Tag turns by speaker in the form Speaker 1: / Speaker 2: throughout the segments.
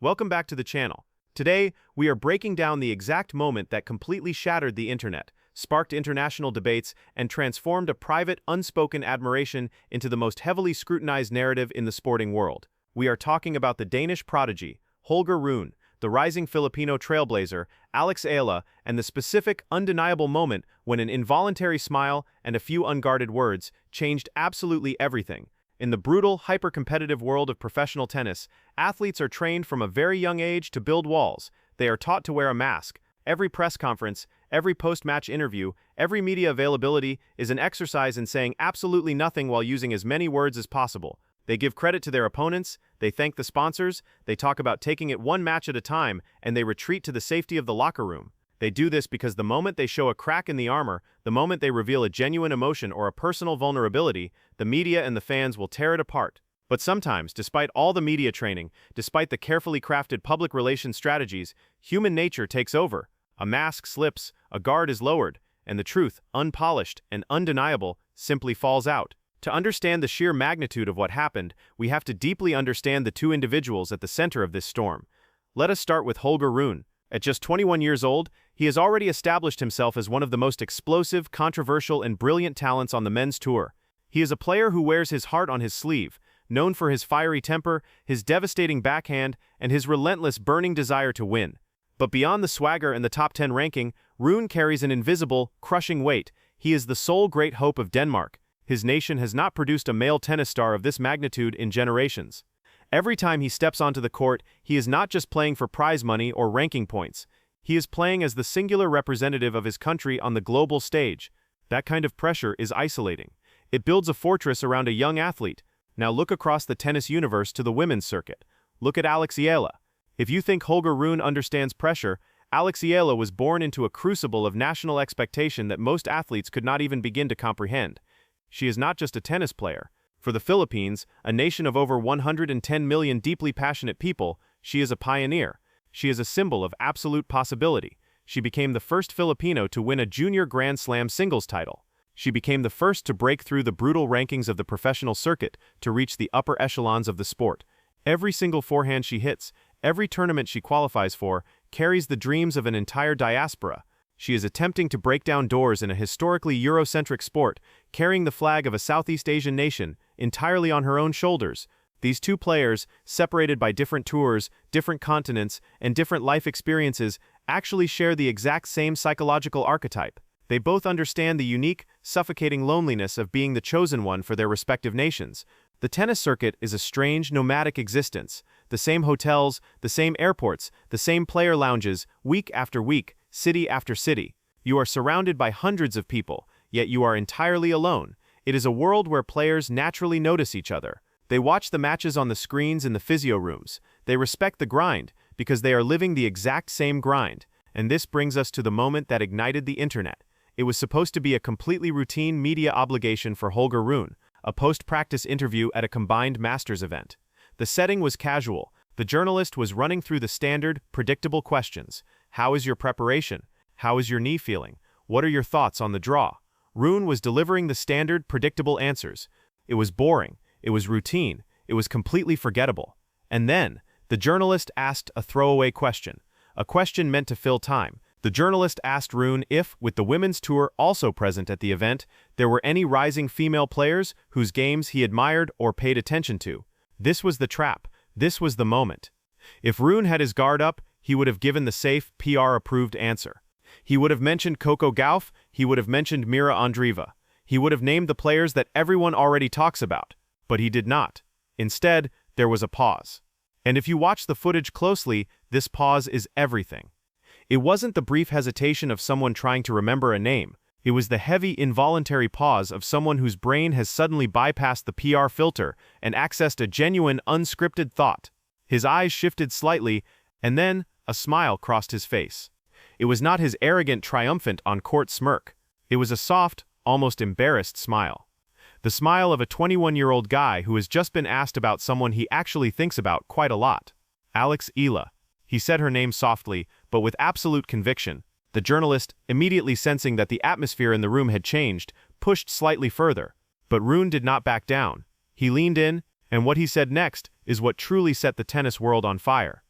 Speaker 1: welcome back to the channel. Today, we are breaking down the exact moment that completely shattered the internet, sparked international debates, and transformed a private, unspoken admiration into the most heavily scrutinized narrative in the sporting world. We are talking about the Danish prodigy, Holger Rune, the rising Filipino trailblazer, Eala, and the specific, undeniable moment when an involuntary smile and a few unguarded words changed absolutely everything. In the brutal, hyper-competitive world of professional tennis, athletes are trained from a very young age to build walls. They are taught to wear a mask. Every press conference, every post-match interview, every media availability is an exercise in saying absolutely nothing while using as many words as possible. They give credit to their opponents, they thank the sponsors, they talk about taking it one match at a time, and they retreat to the safety of the locker room. They do this because the moment they show a crack in the armor, the moment they reveal a genuine emotion or a personal vulnerability, the media and the fans will tear it apart. But sometimes, despite all the media training, despite the carefully crafted public relations strategies, human nature takes over. A mask slips, a guard is lowered, and the truth, unpolished and undeniable, simply falls out. To understand the sheer magnitude of what happened, we have to deeply understand the two individuals at the center of this storm. Let us start with Holger Rune. At just 21 years old, he has already established himself as one of the most explosive, controversial, and brilliant talents on the men's tour. He is a player who wears his heart on his sleeve, known for his fiery temper, his devastating backhand, and his relentless, burning desire to win. But beyond the swagger and the top 10 ranking, Rune carries an invisible, crushing weight. He is the sole great hope of Denmark. His nation has not produced a male tennis star of this magnitude in generations. Every time he steps onto the court, he is not just playing for prize money or ranking points. He is playing as the singular representative of his country on the global stage. That kind of pressure is isolating. It builds a fortress around a young athlete. Now look across the tennis universe to the women's circuit. Look at Eala. If you think Holger Rune understands pressure, Eala was born into a crucible of national expectation that most athletes could not even begin to comprehend. She is not just a tennis player. For the Philippines, a nation of over 110 million deeply passionate people, she is a pioneer. She is a symbol of absolute possibility. She became the first Filipino to win a junior Grand Slam singles title. She became the first to break through the brutal rankings of the professional circuit to reach the upper echelons of the sport. Every single forehand she hits, every tournament she qualifies for, carries the dreams of an entire diaspora. She is attempting to break down doors in a historically Eurocentric sport, carrying the flag of a Southeast Asian nation entirely on her own shoulders. These two players, separated by different tours, different continents, and different life experiences, actually share the exact same psychological archetype. They both understand the unique, suffocating loneliness of being the chosen one for their respective nations. The tennis circuit is a strange, nomadic existence. The same hotels, the same airports, the same player lounges, week after week, city after city. You are surrounded by hundreds of people, yet you are entirely alone. It is a world where players naturally notice each other. They watch the matches on the screens in the physio rooms. They respect the grind, because they are living the exact same grind. And this brings us to the moment that ignited the internet. It was supposed to be a completely routine media obligation for Holger Rune, a post-practice interview at a combined Masters event. The setting was casual. The journalist was running through the standard, predictable questions. How is your preparation? How is your knee feeling? What are your thoughts on the draw? Rune was delivering the standard, predictable answers. It was boring. It was routine. It was completely forgettable. And then, the journalist asked a throwaway question. A question meant to fill time. The journalist asked Rune if, with the women's tour also present at the event, there were any rising female players whose games he admired or paid attention to. This was the trap. This was the moment. If Rune had his guard up, he would have given the safe, PR-approved answer. He would have mentioned Coco Gauff, he would have mentioned Mira Andreeva. He would have named the players that everyone already talks about. But he did not. Instead, there was a pause. And if you watch the footage closely, this pause is everything. It wasn't the brief hesitation of someone trying to remember a name. It was the heavy, involuntary pause of someone whose brain has suddenly bypassed the PR filter and accessed a genuine, unscripted thought. His eyes shifted slightly, and then a smile crossed his face. It was not his arrogant, triumphant on-court smirk. It was a soft, almost embarrassed smile. The smile of a 21-year-old guy who has just been asked about someone he actually thinks about quite a lot. Eala. He said her name softly, but with absolute conviction. The journalist, immediately sensing that the atmosphere in the room had changed, pushed slightly further. But Rune did not back down. He leaned in, and what he said next is what truly set the tennis world on fire.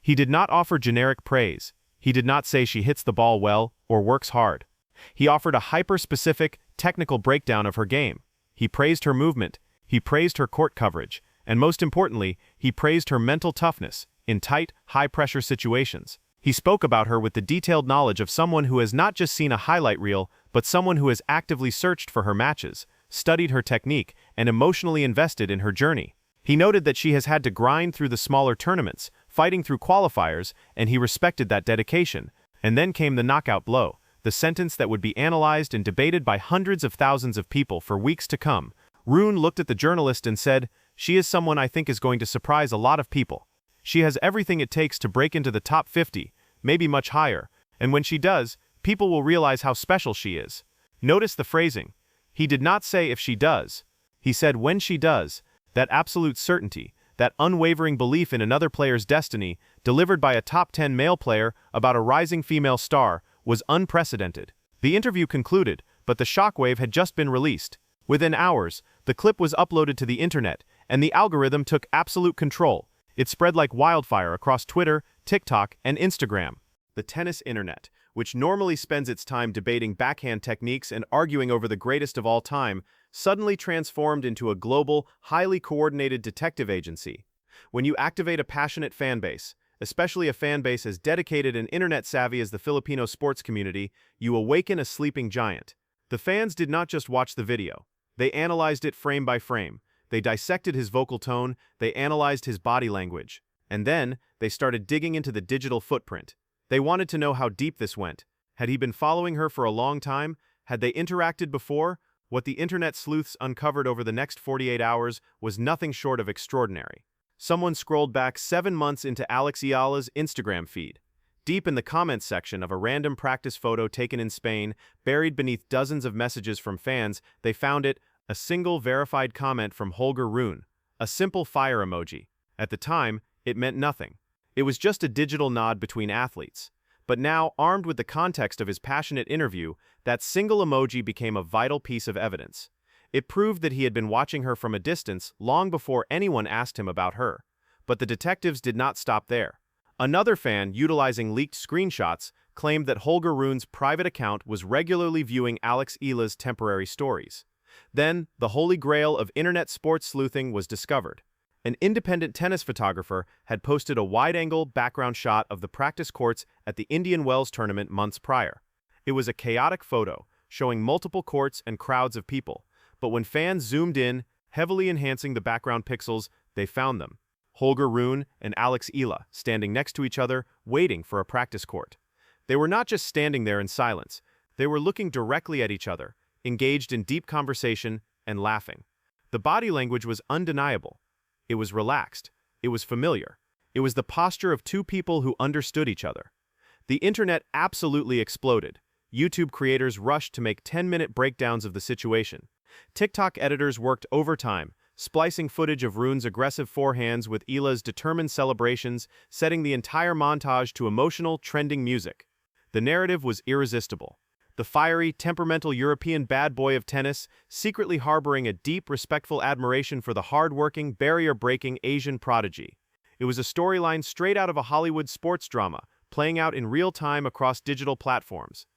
Speaker 1: He did not offer generic praise. He did not say she hits the ball well or works hard. He offered a hyper-specific, technical breakdown of her game. He praised her movement. He praised her court coverage. And most importantly, he praised her mental toughness in tight, high-pressure situations. He spoke about her with the detailed knowledge of someone who has not just seen a highlight reel, but someone who has actively searched for her matches, studied her technique, and emotionally invested in her journey. He noted that she has had to grind through the smaller tournaments, fighting through qualifiers, and he respected that dedication. And then came the knockout blow, the sentence that would be analyzed and debated by hundreds of thousands of people for weeks to come. Rune looked at the journalist and said, "She is someone I think is going to surprise a lot of people. She has everything it takes to break into the top 50, maybe much higher, and when she does, people will realize how special she is." Notice the phrasing. He did not say if she does. He said when she does. That absolute certainty, that unwavering belief in another player's destiny, delivered by a top 10 male player about a rising female star, was unprecedented. The interview concluded, but the shockwave had just been released. Within hours, the clip was uploaded to the internet, and the algorithm took absolute control. It spread like wildfire across Twitter, TikTok, and Instagram. The tennis internet, which normally spends its time debating backhand techniques and arguing over the greatest of all time, suddenly transformed into a global, highly coordinated detective agency. When you activate a passionate fanbase, especially a fanbase as dedicated and internet-savvy as the Filipino sports community, you awaken a sleeping giant. The fans did not just watch the video. They analyzed it frame by frame. They dissected his vocal tone, they analyzed his body language. And then, they started digging into the digital footprint. They wanted to know how deep this went. Had he been following her for a long time? Had they interacted before? What the internet sleuths uncovered over the next 48 hours was nothing short of extraordinary. Someone scrolled back 7 months into Eala's Instagram feed. Deep in the comments section of a random practice photo taken in Spain, buried beneath dozens of messages from fans, they found a single verified comment from Holger Rune, a simple fire emoji. At the time, it meant nothing. It was just a digital nod between athletes. But now, armed with the context of his passionate interview, that single emoji became a vital piece of evidence. It proved that he had been watching her from a distance long before anyone asked him about her. But the detectives did not stop there. Another fan, utilizing leaked screenshots, claimed that Holger Rune's private account was regularly viewing Eala's temporary stories. Then, the holy grail of internet sports sleuthing was discovered. An independent tennis photographer had posted a wide-angle background shot of the practice courts at the Indian Wells tournament months prior. It was a chaotic photo, showing multiple courts and crowds of people. But when fans zoomed in, heavily enhancing the background pixels, they found them. Holger Rune and Eala standing next to each other, waiting for a practice court. They were not just standing there in silence. They were looking directly at each other, engaged in deep conversation and laughing. The body language was undeniable. It was relaxed. It was familiar. It was the posture of two people who understood each other. The internet absolutely exploded. YouTube creators rushed to make 10-minute breakdowns of the situation. TikTok editors worked overtime, splicing footage of Rune's aggressive forehands with Eala's determined celebrations, setting the entire montage to emotional, trending music. The narrative was irresistible. The fiery, temperamental European bad boy of tennis, secretly harboring a deep, respectful admiration for the hard-working, barrier-breaking Asian prodigy. It was a storyline straight out of a Hollywood sports drama, playing out in real time across digital platforms.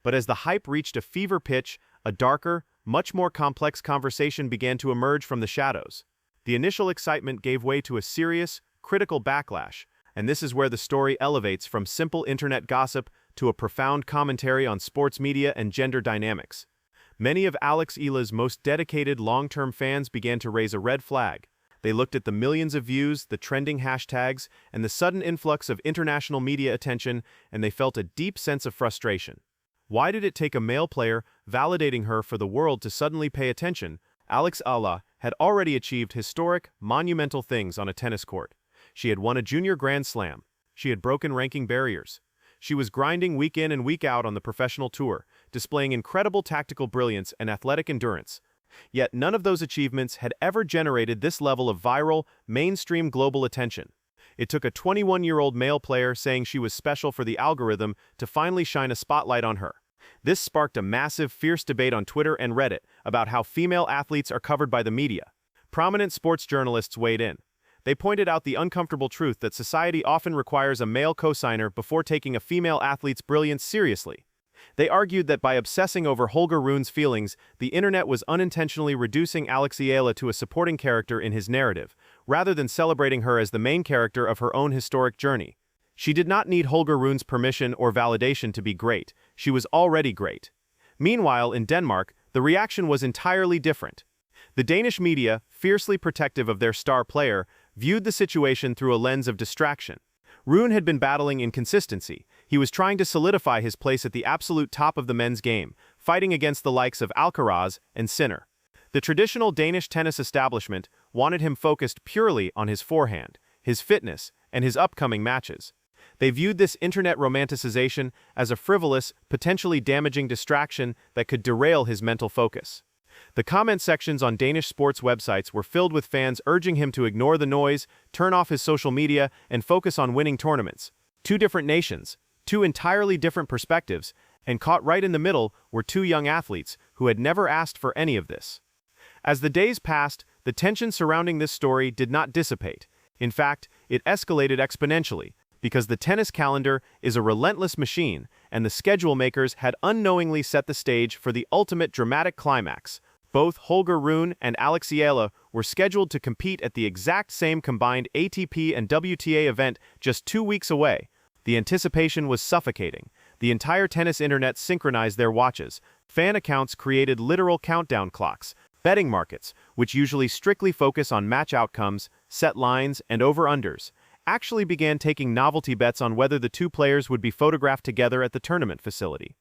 Speaker 1: But as the hype reached a fever pitch, a darker, much more complex conversation began to emerge from the shadows. The initial excitement gave way to a serious, critical backlash, and this is where the story elevates from simple internet gossip to a profound commentary on sports media and gender dynamics. Many of Eala's most dedicated long-term fans began to raise a red flag. They looked at the millions of views, the trending hashtags, and the sudden influx of international media attention, and they felt a deep sense of frustration. Why did it take a male player validating her for the world to suddenly pay attention? Eala had already achieved historic, monumental things on a tennis court. She had won a junior Grand Slam. She had broken ranking barriers. She was grinding week in and week out on the professional tour, displaying incredible tactical brilliance and athletic endurance. Yet none of those achievements had ever generated this level of viral, mainstream global attention. It took a 21-year-old male player saying she was special for the algorithm to finally shine a spotlight on her. This sparked a massive, fierce debate on Twitter and Reddit about how female athletes are covered by the media. Prominent sports journalists weighed in. They pointed out the uncomfortable truth that society often requires a male cosigner before taking a female athlete's brilliance seriously. They argued that by obsessing over Holger Rune's feelings, the internet was unintentionally reducing Eala to a supporting character in his narrative, rather than celebrating her as the main character of her own historic journey. She did not need Holger Rune's permission or validation to be great. She was already great. Meanwhile, in Denmark, the reaction was entirely different. The Danish media, fiercely protective of their star player, viewed the situation through a lens of distraction. Rune had been battling inconsistency. He was trying to solidify his place at the absolute top of the men's game, fighting against the likes of Alcaraz and Sinner. The traditional Danish tennis establishment wanted him focused purely on his forehand, his fitness, and his upcoming matches. They viewed this internet romanticization as a frivolous, potentially damaging distraction that could derail his mental focus. The comment sections on Danish sports websites were filled with fans urging him to ignore the noise, turn off his social media, and focus on winning tournaments. Two different nations, two entirely different perspectives, and caught right in the middle were two young athletes who had never asked for any of this. As the days passed, the tension surrounding this story did not dissipate. In fact, it escalated exponentially, because the tennis calendar is a relentless machine, and the schedule makers had unknowingly set the stage for the ultimate dramatic climax. Both Holger Rune and Eala were scheduled to compete at the exact same combined ATP and WTA event just 2 weeks away. The anticipation was suffocating. The entire tennis internet synchronized their watches. Fan accounts created literal countdown clocks. Betting markets, which usually strictly focus on match outcomes, set lines, and over-unders, actually began taking novelty bets on whether the two players would be photographed together at the tournament facility.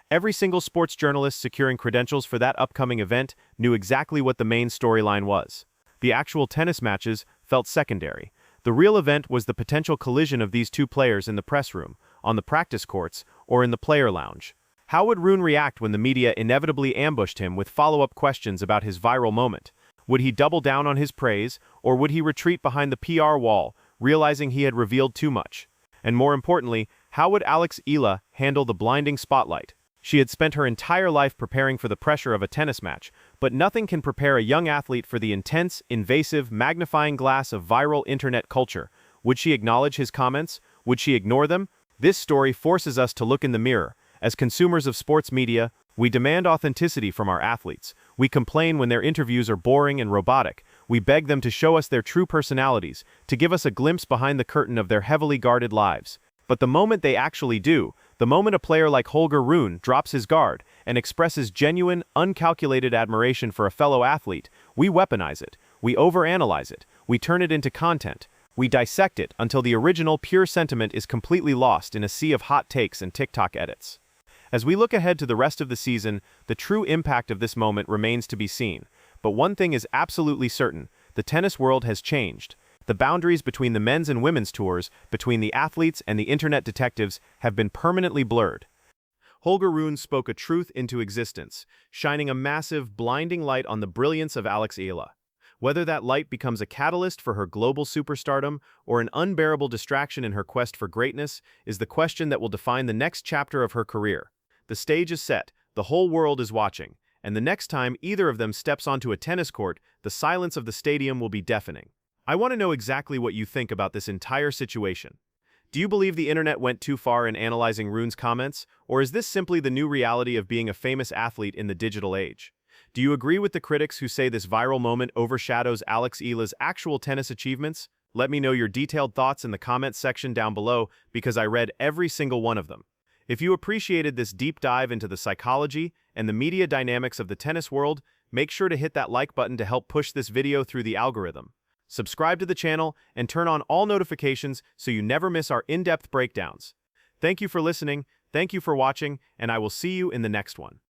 Speaker 1: Every single sports journalist securing credentials for that upcoming event knew exactly what the main storyline was. The actual tennis matches felt secondary. The real event was the potential collision of these two players in the press room, on the practice courts, or in the player lounge. How would Rune react when the media inevitably ambushed him with follow-up questions about his viral moment? Would he double down on his praise, or would he retreat behind the PR wall, realizing he had revealed too much? And more importantly, how would Eala handle the blinding spotlight? She had spent her entire life preparing for the pressure of a tennis match, but nothing can prepare a young athlete for the intense, invasive, magnifying glass of viral internet culture. Would she acknowledge his comments? Would she ignore them? This story forces us to look in the mirror. As consumers of sports media, we demand authenticity from our athletes. We complain when their interviews are boring and robotic. We beg them to show us their true personalities, to give us a glimpse behind the curtain of their heavily guarded lives. But the moment they actually do, the moment a player like Holger Rune drops his guard and expresses genuine, uncalculated admiration for a fellow athlete, we weaponize it, we overanalyze it, we turn it into content, we dissect it until the original pure sentiment is completely lost in a sea of hot takes and TikTok edits. As we look ahead to the rest of the season, the true impact of this moment remains to be seen. But one thing is absolutely certain: the tennis world has changed. The boundaries between the men's and women's tours, between the athletes and the internet detectives, have been permanently blurred. Holger Rune spoke a truth into existence, shining a massive, blinding light on the brilliance of Eala. Whether that light becomes a catalyst for her global superstardom or an unbearable distraction in her quest for greatness is the question that will define the next chapter of her career. The stage is set, the whole world is watching, and the next time either of them steps onto a tennis court, the silence of the stadium will be deafening. I want to know exactly what you think about this entire situation. Do you believe the internet went too far in analyzing Rune's comments, or is this simply the new reality of being a famous athlete in the digital age? Do you agree with the critics who say this viral moment overshadows Eala's actual tennis achievements? Let me know your detailed thoughts in the comments section down below, because I read every single one of them. If you appreciated this deep dive into the psychology and the media dynamics of the tennis world, make sure to hit that like button to help push this video through the algorithm. Subscribe to the channel and turn on all notifications so you never miss our in-depth breakdowns. Thank you for listening, thank you for watching, and I will see you in the next one.